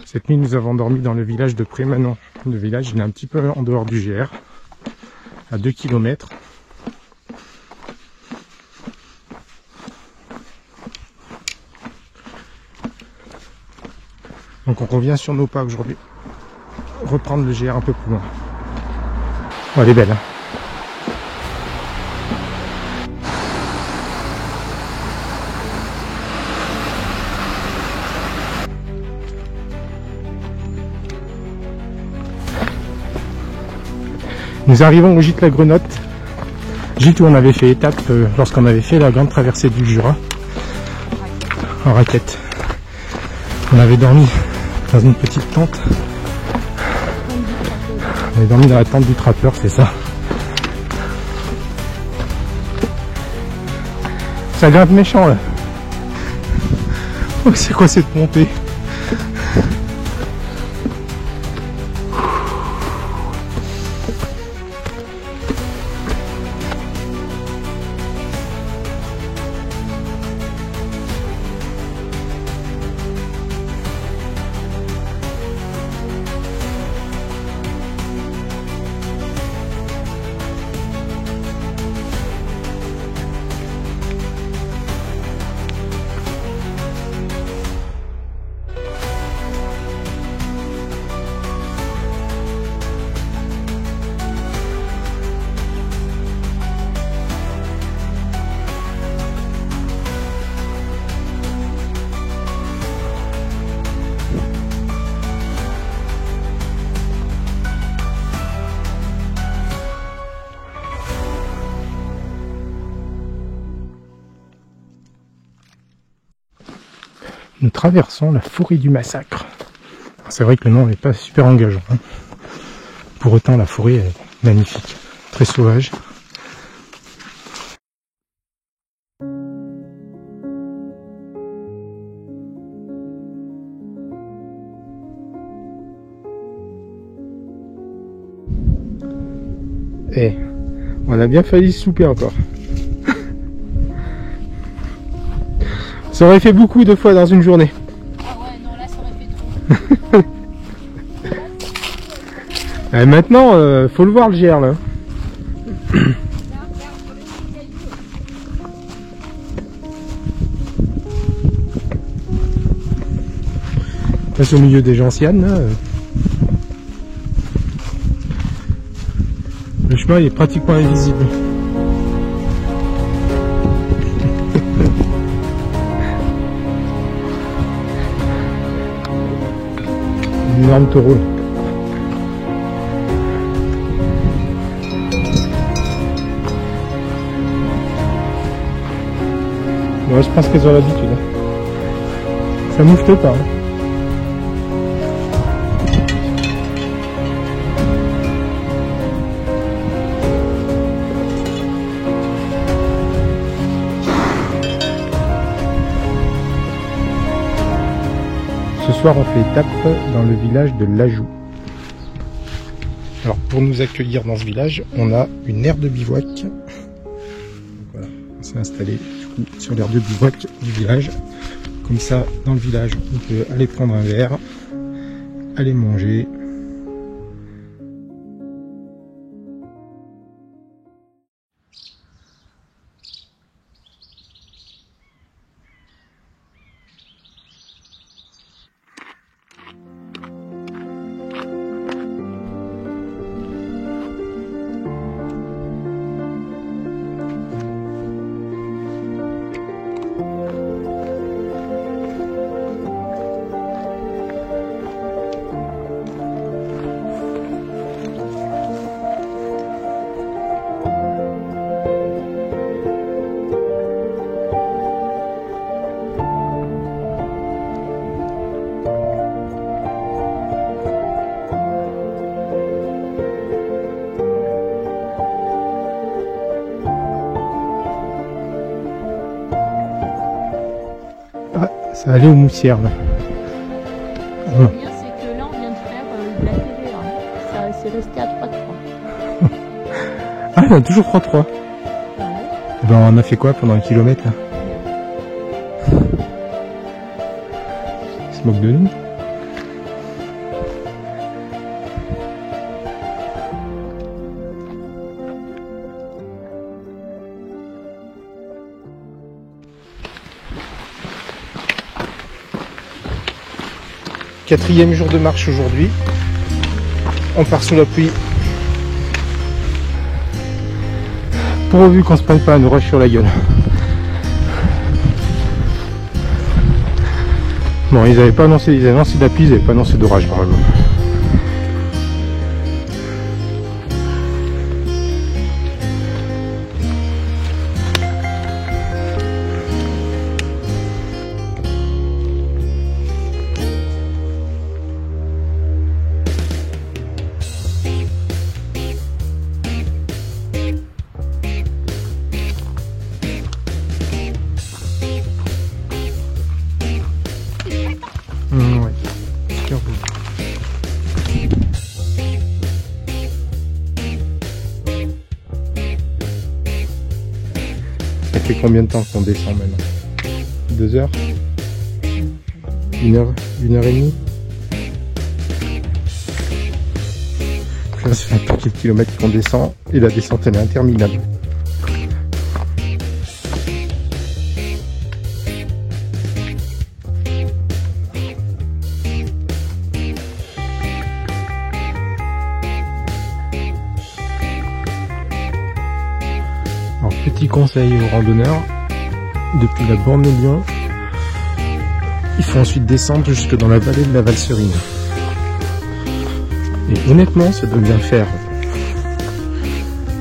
Cette nuit, nous avons dormi dans le village de Prémanon. Le village, il est un petit peu en dehors du GR, à 2 km. Donc on revient sur nos pas aujourd'hui. Reprendre le GR un peu plus loin. Oh, elle est belle, hein. Nous arrivons au gîte La Grenotte, gîte où on avait fait étape lorsqu'on avait fait la grande traversée du Jura en raquette. On avait dormi dans une petite tente. On avait dormi dans la tente du trappeur, c'est ça. Ça grimpe méchant là. Oh, c'est quoi cette montée? Nous traversons la forêt du Massacre. C'est vrai que le nom n'est pas super engageant, hein. Pour autant, la forêt est magnifique, très sauvage. Et on a bien failli souper encore. Ça aurait fait beaucoup de fois dans une journée. Ah ouais, non, là ça aurait fait trop. Et maintenant, faut le voir le GR là. Passe au milieu des gentianes là. Le chemin il est pratiquement invisible. Un énorme taureau. Ouais, je pense qu'elles ont l'habitude. Ça moufte pas. Hein. Ce soir, on fait étape dans le village de Lajou. Alors, pour nous accueillir dans ce village, on a une aire de bivouac. Donc, voilà, on s'est installé du coup sur l'aire de bivouac du village. Comme ça, dans le village, on peut aller prendre un verre, aller manger. Ça allait aux moussières là. Ce qui est bien, c'est que là on vient de faire de la TV, hein. Ça c'est resté à 3-3. Ah, il y en a toujours 3-3. Ouais. Ben, on a fait quoi pendant un kilomètre là? Ils se moquent de nous. 4e jour de marche aujourd'hui. On part sous la pluie. Pourvu qu'on se prenne pas un orage sur la gueule. Bon, ils avaient pas annoncé, ils avaient annoncé de la pluie, ils avaient pas annoncé d'orage normalement. Ouais, super beau. Ça fait combien de temps qu'on descend maintenant? 2 heures? 1 heure? 1 heure et demie? Ça fait un paquet de kilomètres qu'on descend et la descente elle est interminable. Alors, petit conseil aux randonneurs, depuis la borne de Lyon, il faut ensuite descendre jusque dans la vallée de la Valserine. Et honnêtement, ça doit bien faire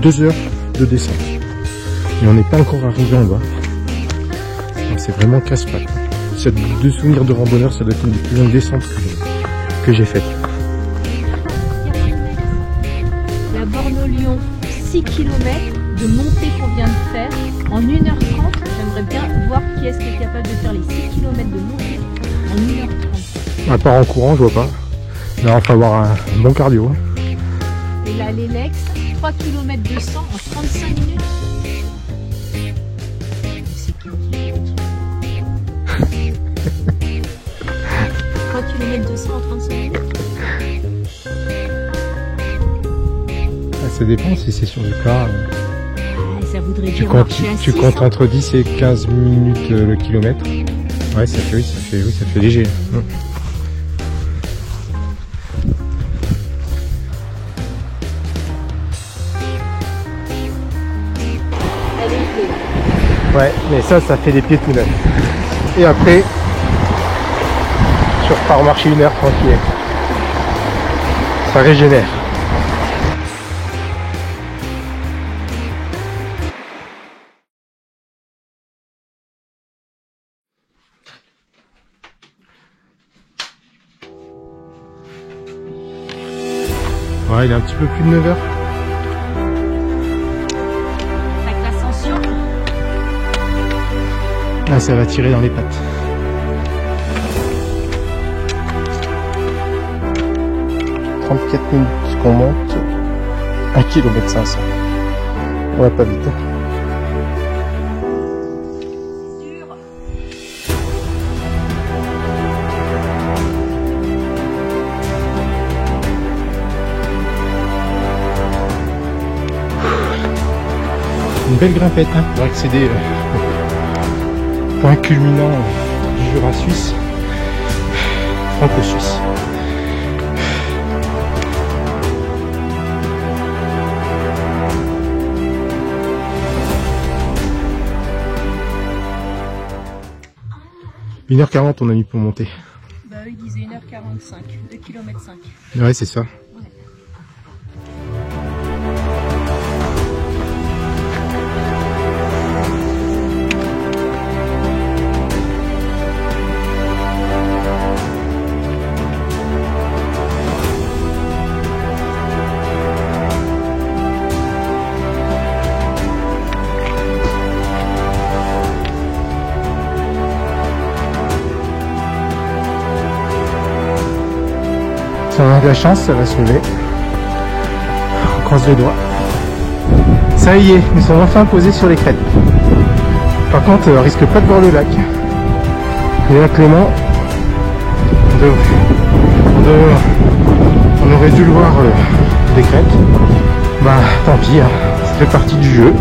2 heures de descente. Et on n'est pas encore arrivé en bas. C'est vraiment casse-pattes. De souvenirs de randonneur, ça doit être une des plus longues descentes que j'ai faites. La borne Lyon, 6 km de montée qu'on vient de faire en 1h30. J'aimerais bien voir qui est-ce qui est capable de faire les 6 km de montée en 1h30. À part en courant, je vois pas. Là, il faut avoir un bon cardio. Et là, l'Elex, 3 km 200 en 35 minutes. C'est qui 3 km 200 en 35 minutes. Ça dépend si c'est sur du plat. Ça voudrait dire marcher à 6, tu comptes entre 10 et 15 minutes le kilomètre. Ouais, ça fait léger. Ouais, mais ça fait des pieds tout neufs. Et après, je repars marcher 1 heure tranquille. Ça régénère. Ouais, il est un petit peu plus de 9 heures. Avec l'ascension. Là, ça va tirer dans les pattes. « 34 minutes qu'on monte, 1 km 500. On va pas vite. Une belle grimpette hein, pour accéder au point culminant du Jura suisse, franco-suisse. « 1h40 on a mis pour monter. » Bah eux ils disaient 1h45, 2 km 5. Ouais c'est ça. Si on a de la chance, ça va se lever. On croise les doigts. Ça y est, nous sommes enfin posés sur les crêtes. Par contre, on risque pas de voir le lac. Et là, Clément, on aurait dû le voir des crêtes. Bah, tant pis, hein. Ça fait partie du jeu.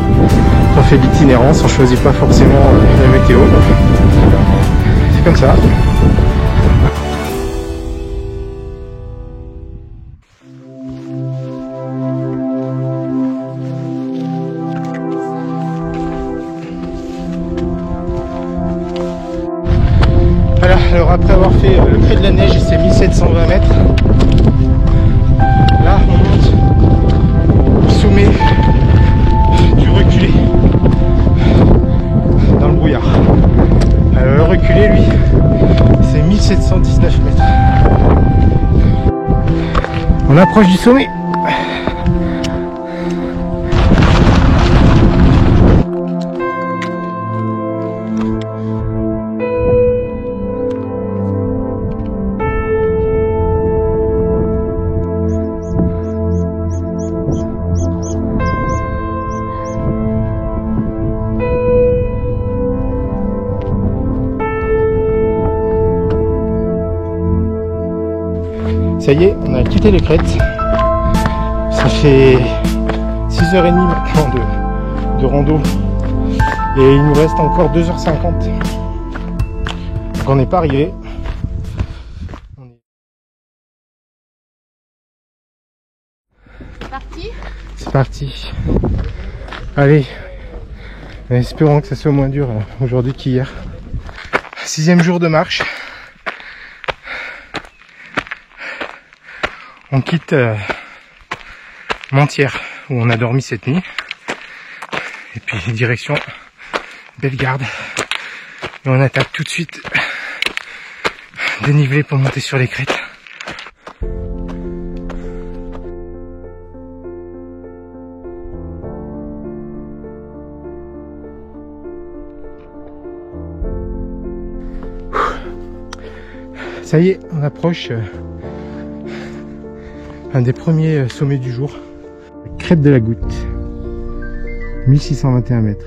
On fait l'itinérance, on choisit pas forcément la météo. C'est comme ça. avoir fait le crêt de la neige, c'est 1720 mètres. Là, on monte au sommet du reculé dans le brouillard. Le reculé, lui, c'est 1719 mètres. On approche du sommet. Ça y est, on a quitté les crêtes. Ça fait 6h30 maintenant de rando. Et il nous reste encore 2h50. Donc on n'est pas arrivé. C'est parti ? C'est parti. Allez. Espérons que ça soit moins dur aujourd'hui qu'hier. 6e jour de marche. On quitte Montières où on a dormi cette nuit et puis direction Bellegarde et on attaque tout de suite dénivelé pour monter sur les crêtes. Ça y est, on approche un des premiers sommets du jour, la crête de la Goutte, 1621 mètres.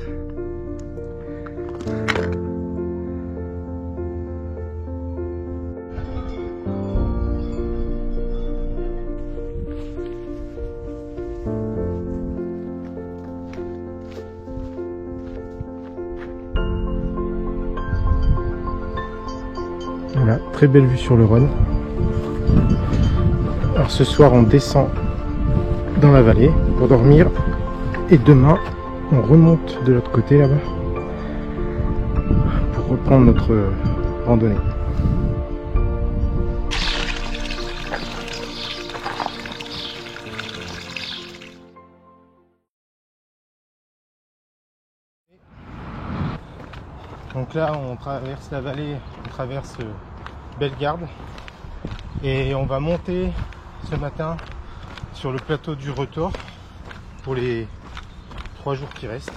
Voilà, très belle vue sur le Rhône. Alors ce soir on descend dans la vallée pour dormir et demain on remonte de l'autre côté là-bas pour reprendre notre randonnée. Donc là on traverse la vallée, on traverse Bellegarde et on va monter ce matin sur le plateau du Retors pour les 3 jours qui restent.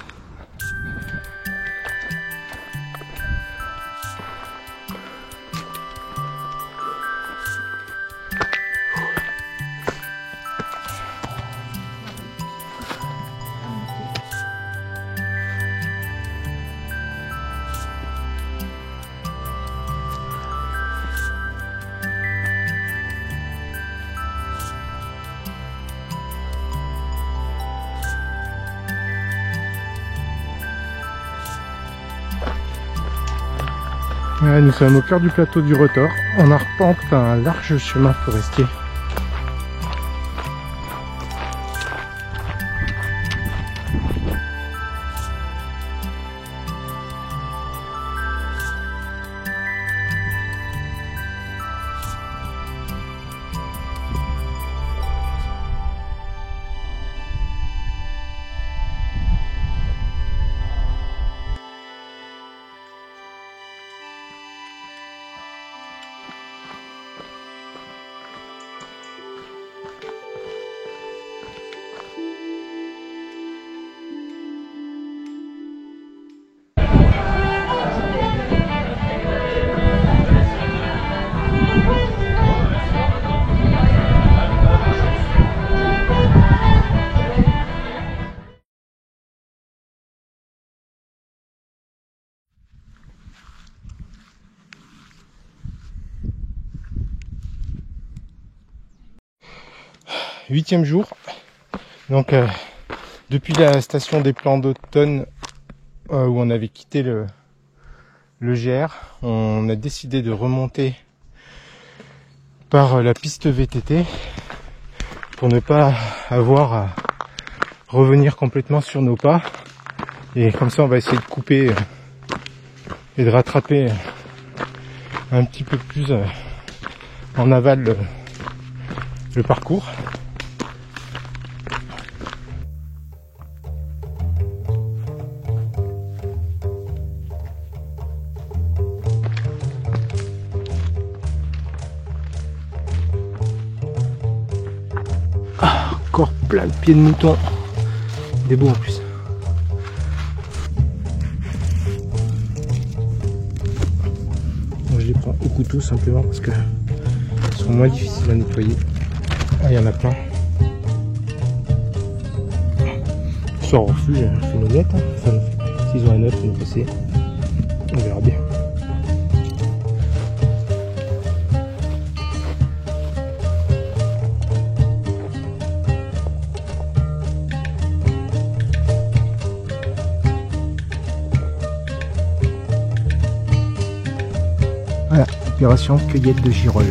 Voilà, nous sommes au cœur du plateau du Retors. On arpente un large chemin forestier. Huitième jour, donc depuis la station des plans d'automne où on avait quitté le GR, on a décidé de remonter par la piste VTT pour ne pas avoir à revenir complètement sur nos pas, et comme ça on va essayer de couper et de rattraper un petit peu plus en aval le parcours. Ah, encore plein de pieds de mouton, des beaux en plus. Moi, je les prends au couteau simplement parce que ils sont moins difficiles à nettoyer. Ah, il y en a plein. Sur refuge, fait nos nettes. Enfin, s'ils ont un autre, nous passer. On verra bien. Voilà, opération cueillette de girolles.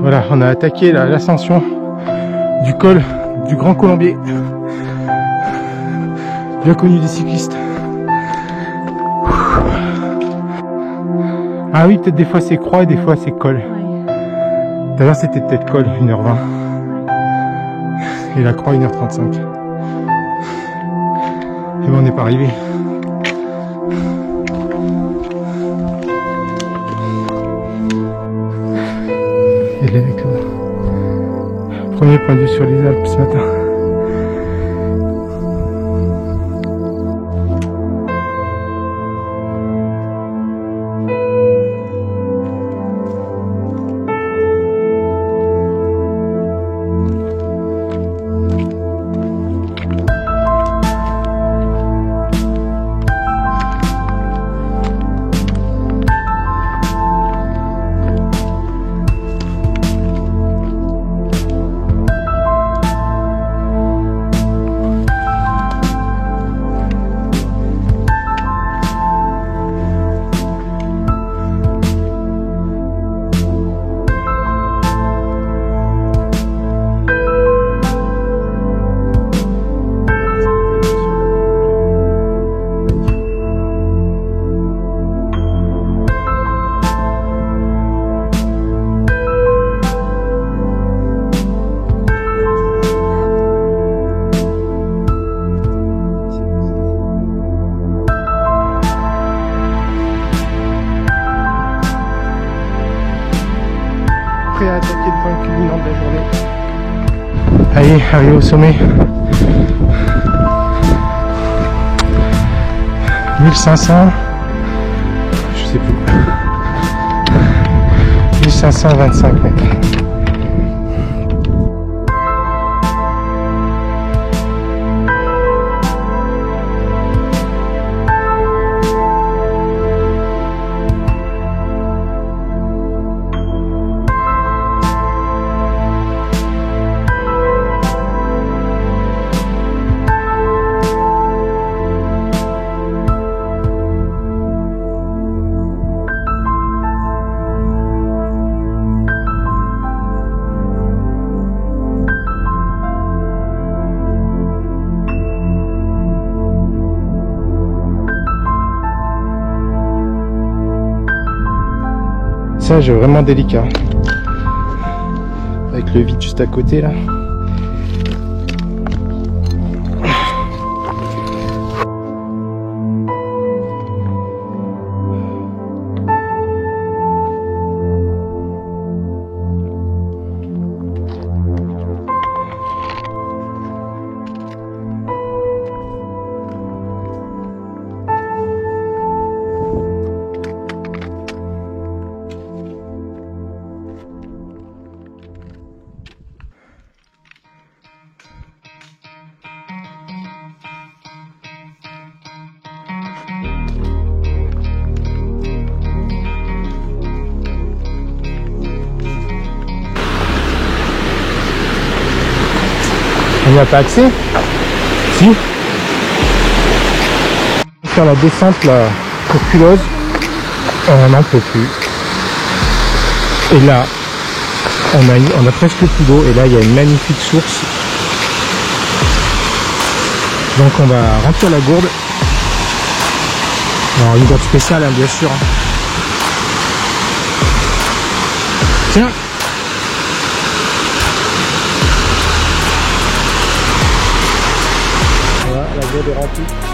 Voilà, on a attaqué l'ascension du col du Grand Colombier, bien connu des cyclistes. Ah oui, peut-être des fois c'est croix et des fois c'est col. Tout à l'heure c'était peut-être col, 1h20. Et la croix 1h35. Et bon, on n'est pas arrivé. Et là, avec premier point de vue sur les Alpes ce matin. Prêt à attaquer le point culminant de la journée. Allez, arrivé au sommet. 1500, je sais plus. 1525 mètres. Passage vraiment délicat avec le vide juste à côté là. n'y a pas accès? Si. Faire la descente là pour Culose, on n'en peut plus. Et là, on a presque plus d'eau et là il y a une magnifique source. Donc on va remplir la gourde. Alors une gourde spéciale hein, bien sûr. Tiens. Voilà, la gourde est remplie.